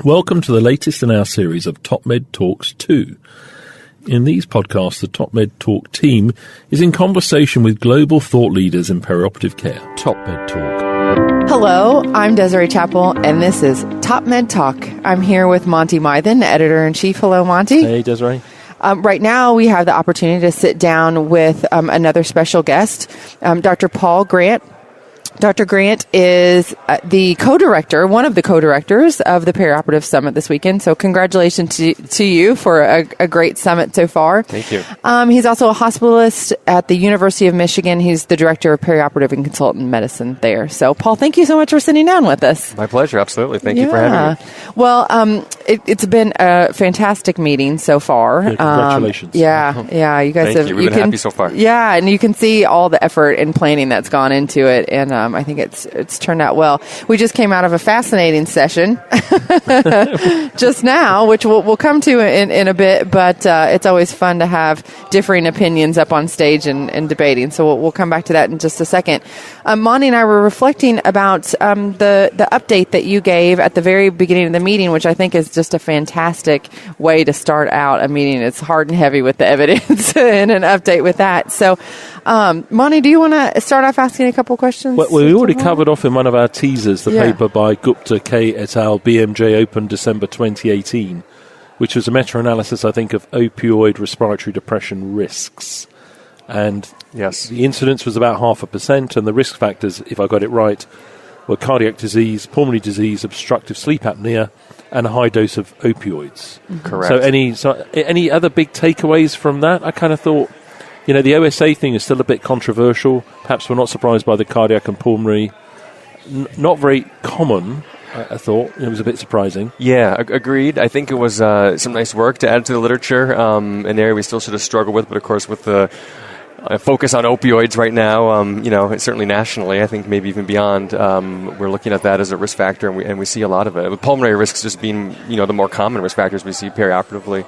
Welcome to the latest in our series of TopMedTalks 2. In these podcasts, the TopMedTalk team is in conversation with global thought leaders in perioperative care. TopMedTalk. Hello, I'm Desiree Chappell, and this is TopMedTalk. I'm here with Monty Mythen, Editor-in-Chief. Hello, Monty. Hey, Desiree. Right now, we have the opportunity to sit down with another special guest, Dr. Paul Grant. Dr. Grant is the co-director, one of the co-directors of the Perioperative Summit this weekend. So congratulations to you for a great summit so far. Thank you. He's also a hospitalist at the University of Michigan. He's the director of perioperative and consultant medicine there. So, Paul, thank you so much for sitting down with us. My pleasure. Absolutely. Thank you for having me. Well, it's been a fantastic meeting so far. Yeah, congratulations. Yeah. You guys Thank you. We've been happy so far. Yeah, and you can see all the effort and planning that's gone into it, and I think it's turned out well. We just came out of a fascinating session just now, which we'll come to in a bit, but it's always fun to have differing opinions up on stage and debating. So we'll come back to that in just a second. Monty and I were reflecting about the update that you gave at the very beginning of the meeting, which I think is just a fantastic way to start out a meeting. It's hard and heavy with the evidence and an update with that. So, Monty, do you want to start off asking a couple questions? Well, we already covered off in one of our teasers the paper by Gupta K. et al. BMJ Open December 2018, which was a meta-analysis, I think, of opioid respiratory depression risks. And yes, the incidence was about 0.5%, and the risk factors, if I got it right, were cardiac disease, pulmonary disease, obstructive sleep apnea, and a high dose of opioids. Correct. So any other big takeaways from that? I kind of thought, the OSA thing is still a bit controversial. Perhaps we're not surprised by the cardiac and pulmonary. Not very common, I thought. It was a bit surprising. Yeah, agreed. I think it was some nice work to add to the literature, an area we still sort of struggle with, but of course with the focus on opioids right now, certainly nationally, I think maybe even beyond, we're looking at that as a risk factor, and we see a lot of it. With pulmonary risks just being, the more common risk factors we see perioperatively.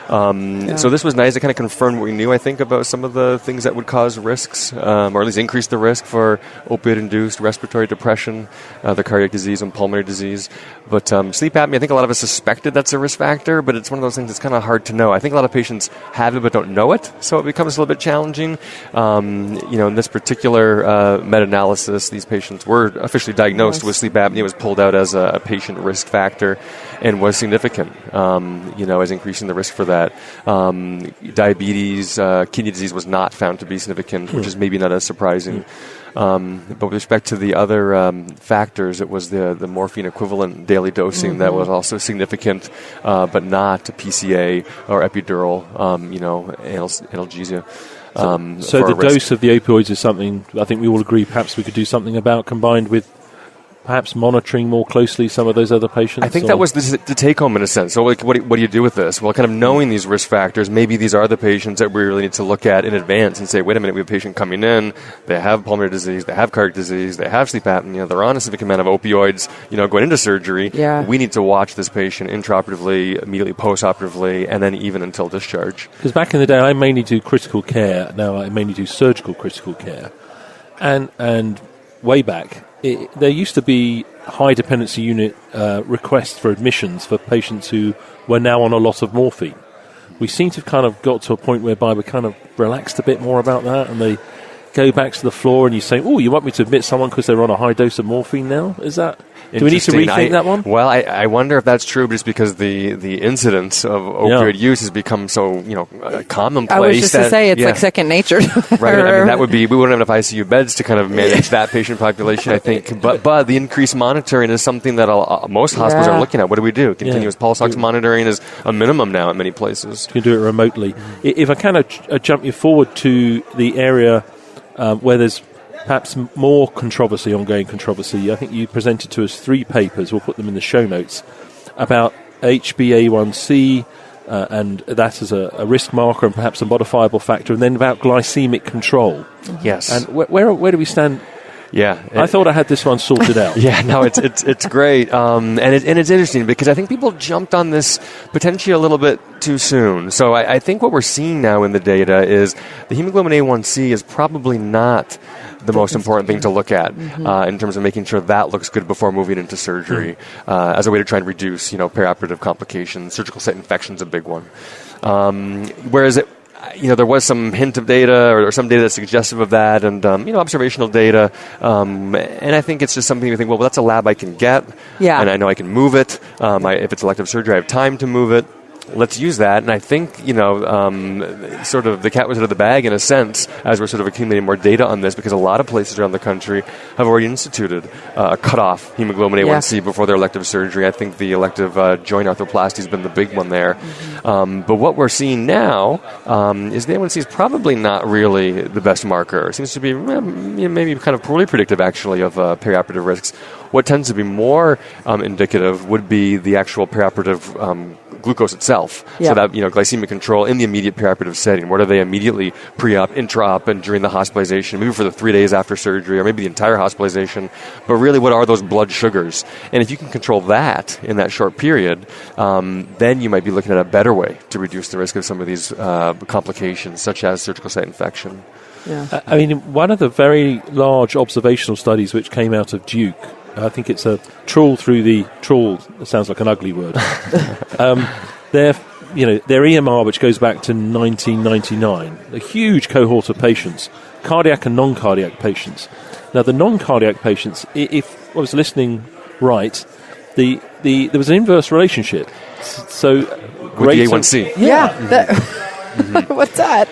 So this was nice to kind of confirm what we knew, I think, about some of the things that would cause risks, or at least increase the risk for opioid-induced respiratory depression, the cardiac disease and pulmonary disease. But sleep apnea, I think a lot of us suspected that's a risk factor, but it's one of those things that's kind of hard to know. I think a lot of patients have it but don't know it, so it becomes a little bit challenging. In this particular meta-analysis, these patients were officially diagnosed with sleep apnea. It was pulled out as a patient risk factor and was significant, as increasing the risk for that. Diabetes, kidney disease was not found to be significant, which is maybe not as surprising. But with respect to the other factors, it was the morphine equivalent daily dosing that was also significant, but not PCA or epidural, analgesia. So the dose of the opioids is something I think we all agree perhaps we could do something about, combined with perhaps monitoring more closely some of those other patients? I think that was the take-home in a sense. So what do you do with this? Well, kind of knowing these risk factors, maybe these are the patients that we really need to look at in advance and say, wait a minute, we have a patient coming in, they have pulmonary disease, they have cardiac disease, they have sleep apnea, they're on a significant amount of opioids, going into surgery. Yeah. We need to watch this patient intraoperatively, immediately postoperatively, and then even until discharge. Because back in the day, I mainly do critical care. Now I mainly do surgical critical care. And way back, there used to be high dependency unit requests for admissions for patients who were now on a lot of morphine. We seem to have kind of got to a point whereby we're kind of relaxed a bit more about that, and they go back to the floor and you say, you want me to admit someone because they're on a high dose of morphine now? Is that... Do we need to rethink that one? Well, I wonder if that's true, just because the incidence of opioid use has become so commonplace. I was just to say it's like second nature. Right. I mean, that would be, we wouldn't have enough ICU beds to kind of manage that patient population, I think. But the increased monitoring is something that most hospitals are looking at. What do we do? Continuous pulse ox monitoring is a minimum now at many places. You can do it remotely. If I kind of jump you forward to the area where there's perhaps more ongoing controversy. I think you presented to us 3 papers, we'll put them in the show notes, about HbA1c and that as a risk marker and perhaps a modifiable factor, and then about glycemic control. Yes. And where do we stand Yeah. I thought I had this one sorted out. Yeah, no, it's great. And it's interesting because I think people jumped on this potentially a little bit too soon. So I think what we're seeing now in the data is the hemoglobin A1C is probably not the most important thing to look at in terms of making sure that looks good before moving into surgery as a way to try and reduce, perioperative complications. Surgical site infection is a big one. Whereas there was some hint of data or some data that's suggestive of that and, observational data. And I think it's just something you think, well, that's a lab I can get. Yeah. And I know I can move it. If it's elective surgery, I have time to move it. Let's use that. And I think, sort of the cat was out of the bag in a sense as we're sort of accumulating more data on this because a lot of places around the country have already instituted a cutoff hemoglobin A1C before their elective surgery. I think the elective joint arthroplasty has been the big one there. But what we're seeing now is the A1C is probably not really the best marker. It seems to be maybe kind of poorly predictive, actually, of perioperative risks. What tends to be more indicative would be the actual perioperative glucose itself. Yeah. So that, glycemic control in the immediate perioperative setting. What are they immediately pre-op, intra-op, and during the hospitalization, maybe for the 3 days after surgery, or maybe the entire hospitalization. But really, what are those blood sugars? And if you can control that in that short period, then you might be looking at a better way to reduce the risk of some of these complications, such as surgical site infection. Yeah. One of the very large observational studies which came out of Duke, I think it's a trawl sounds like an ugly word. Their EMR, which goes back to 1999, a huge cohort of patients, cardiac and non-cardiac patients. Now, the non-cardiac patients, if I was listening right, there was an inverse relationship. So with the A1C. Yeah. What's that?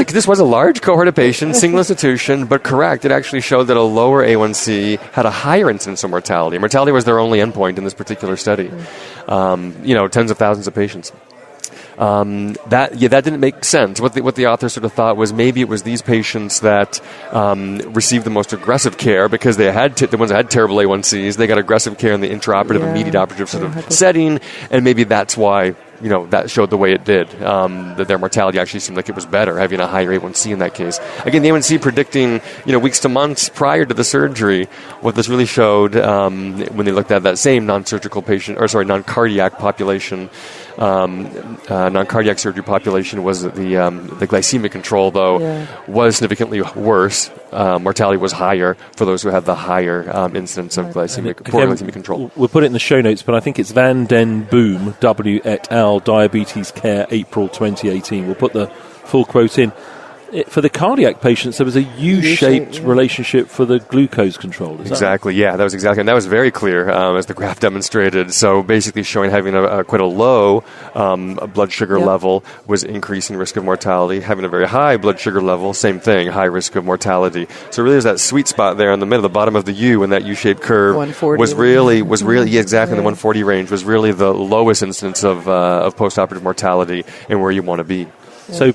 This was a large cohort of patients, single institution, but correct. It actually showed that a lower A1C had a higher incidence of mortality. Mortality was their only endpoint in this particular study. Tens of thousands of patients. That didn't make sense. What the author sort of thought was maybe it was these patients that received the most aggressive care because they had the ones that had terrible A1Cs. They got aggressive care in the intraoperative, immediate operative sort of setting, and maybe that's why that showed the way it did. That their mortality actually seemed like it was better, having a higher A1C in that case. Again, the A1C predicting, weeks to months prior to the surgery. What this really showed when they looked at that same non-cardiac population, non-cardiac surgery population, was that the glycemic control, though, was significantly worse. Mortality was higher for those who had the higher incidence of glycemic control. We'll put it in the show notes, but I think it's Van Den Boom, W. et al., Diabetes Care, April 2018. We'll put the full quote in. For the cardiac patients, there was a U-shaped relationship for the glucose control. Exactly, that was exactly, and that was very clear as the graph demonstrated. So basically showing having quite a low blood sugar level was increasing risk of mortality. Having a very high blood sugar level, same thing, high risk of mortality. So really there's that sweet spot there in the middle, the bottom of the U in that U-shaped curve 140 was really in the 140 range, was really the lowest incidence of postoperative mortality and where you want to be. So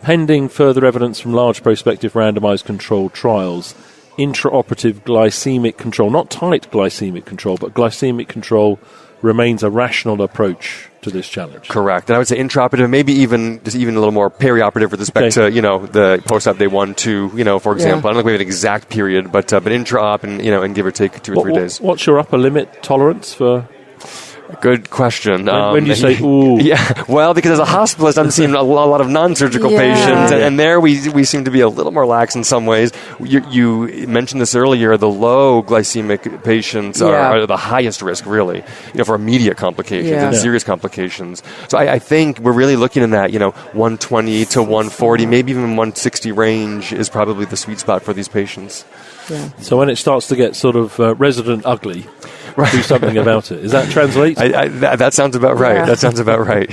pending further evidence from large prospective randomized controlled trials, intraoperative glycemic control, not tight glycemic control, but glycemic control remains a rational approach to this challenge. Correct. And I would say intraoperative, maybe even a little more perioperative with respect to, the post-op day 1, 2, for example. I don't think we have an exact period, but intra-op and give or take 2 or 3 days. What's your upper limit tolerance for... Good question. When do you say, ooh? Yeah, well, because as a hospitalist, I'm seeing a lot of non-surgical patients, and there we seem to be a little more lax in some ways. You mentioned this earlier, the low glycemic patients are the highest risk, really, for immediate complications and serious complications. So I think we're really looking in that, 120 to 140, maybe even 160 range is probably the sweet spot for these patients. Yeah. So when it starts to get sort of resident ugly, do something about it. Does that translate? That sounds about right. Yeah. That sounds about right.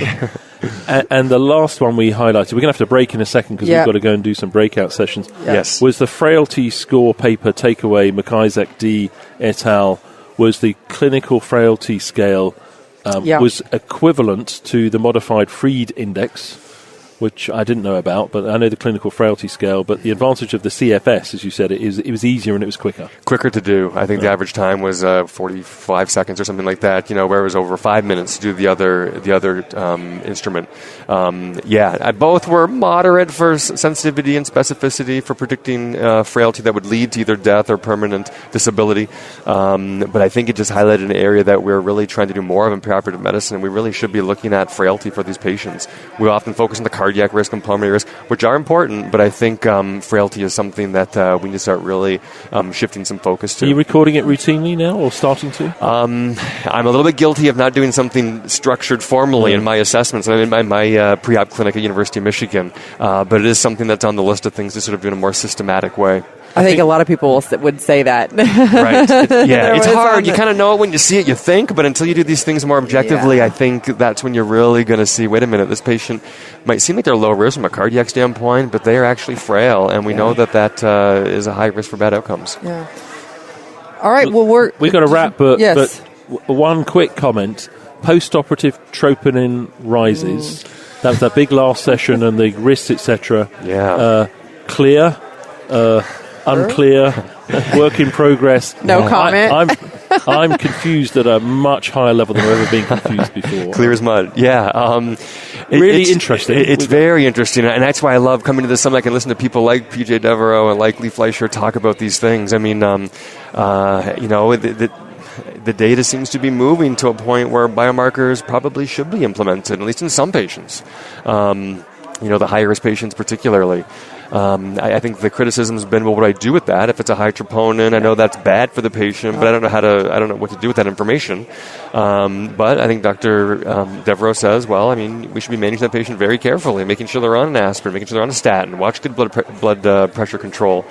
and the last one we highlighted, we're going to have to break in a second because we've got to go and do some breakout sessions. Yes. Was the Frailty score paper takeaway, McIsaac D. et al., was the clinical frailty scale was equivalent to the modified Fried index which I didn't know about, but I know the clinical frailty scale. But the advantage of the CFS, as you said, it was easier and it was quicker. Quicker to do. I think the average time was 45 seconds or something like that. Where it was over 5 minutes to do the other instrument. Both were moderate for sensitivity and specificity for predicting frailty that would lead to either death or permanent disability. But I think it just highlighted an area that we're really trying to do more of in perioperative medicine, and we really should be looking at frailty for these patients. We often focus on the cardiac risk and pulmonary risk, which are important, but I think frailty is something that we need to start really shifting some focus to. Are you recording it routinely now, or starting to? I'm a little bit guilty of not doing something structured formally in my assessments. I'm in my pre-op clinic at University of Michigan, but it is something that's on the list of things to sort of do in a more systematic way. I think a lot of people would say that. Right. It's hard. You kind of know it when you see it, you think, but until you do these things more objectively, I think that's when you're really going to see, wait a minute, this patient might seem like they're low risk from a cardiac standpoint, but they are actually frail, and we know that is a high risk for bad outcomes. Yeah. All right, well, we've got to wrap, but yes. One quick comment. Postoperative troponin rises. That was that big last session, and the risks, etc. Yeah. Clear. Unclear, work in progress. No comment. I'm confused at a much higher level than I've ever been confused before. Clear as mud. Yeah. It's interesting. It's very interesting, and that's why I love coming to this summit. I can listen to people like PJ Devereaux and like Lee Fleischer talk about these things. I mean, the data seems to be moving to a point where biomarkers probably should be implemented, at least in some patients. The higher risk patients particularly. I think the criticism has been, well, what do I do with that? If it's a high troponin, I know that's bad for the patient, but I don't know what to do with that information. But I think Dr. Devereaux says, well, I mean, we should be managing that patient very carefully, making sure they're on an aspirin, making sure they're on a statin, watch good blood pressure control.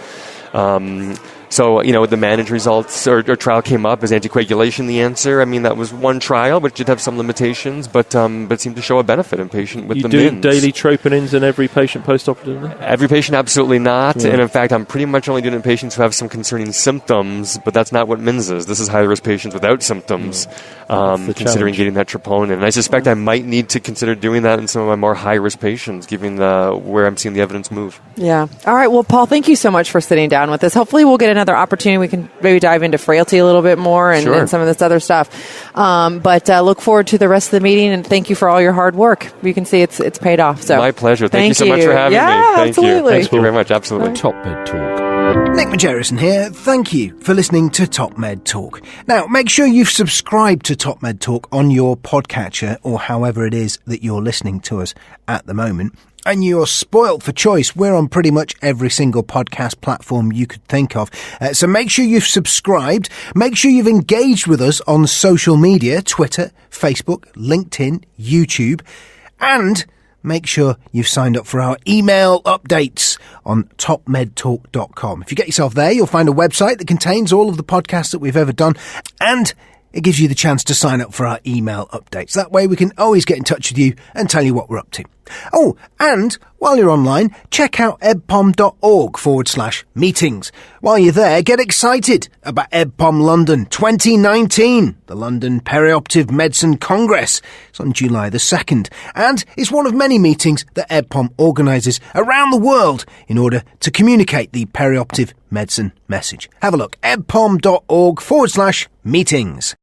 So, the managed results or trial came up. Is anticoagulation the answer? I mean, that was one trial, which did have some limitations, but seemed to show a benefit in patient with the MINs. You do daily troponins in every patient postoperatively? Every patient, absolutely not. Yeah. And in fact, I'm pretty much only doing it in patients who have some concerning symptoms, but that's not what MINs is. This is high-risk patients without symptoms, considering getting that troponin. And I suspect I might need to consider doing that in some of my more high-risk patients, given where I'm seeing the evidence move. Yeah. All right. Well, Paul, thank you so much for sitting down with us. Hopefully we'll get another opportunity. We can maybe dive into frailty a little bit more and some of this other stuff. But look forward to the rest of the meeting, and thank you for all your hard work. You can see it's paid off. So my pleasure. Thank you so much for having me. Thank absolutely. Thank you very much. Absolutely. TopMed Talk. Nick Majerison here. Thank you for listening to TopMed Talk. Now, make sure you've subscribed to TopMed Talk on your podcatcher or however it is that you're listening to us at the moment. And you're spoilt for choice. We're on pretty much every single podcast platform you could think of. So make sure you've subscribed. Make sure you've engaged with us on social media, Twitter, Facebook, LinkedIn, YouTube. And make sure you've signed up for our email updates on topmedtalk.com. If you get yourself there, you'll find a website that contains all of the podcasts that we've ever done. And it gives you the chance to sign up for our email updates. That way we can always get in touch with you and tell you what we're up to. Oh, and while you're online, check out ebpom.org/meetings. While you're there, get excited about EBPOM London 2019, the London Perioperative Medicine Congress. It's on July the 2nd, and it's one of many meetings that EBPOM organises around the world in order to communicate the perioperative medicine message. Have a look, ebpom.org/meetings.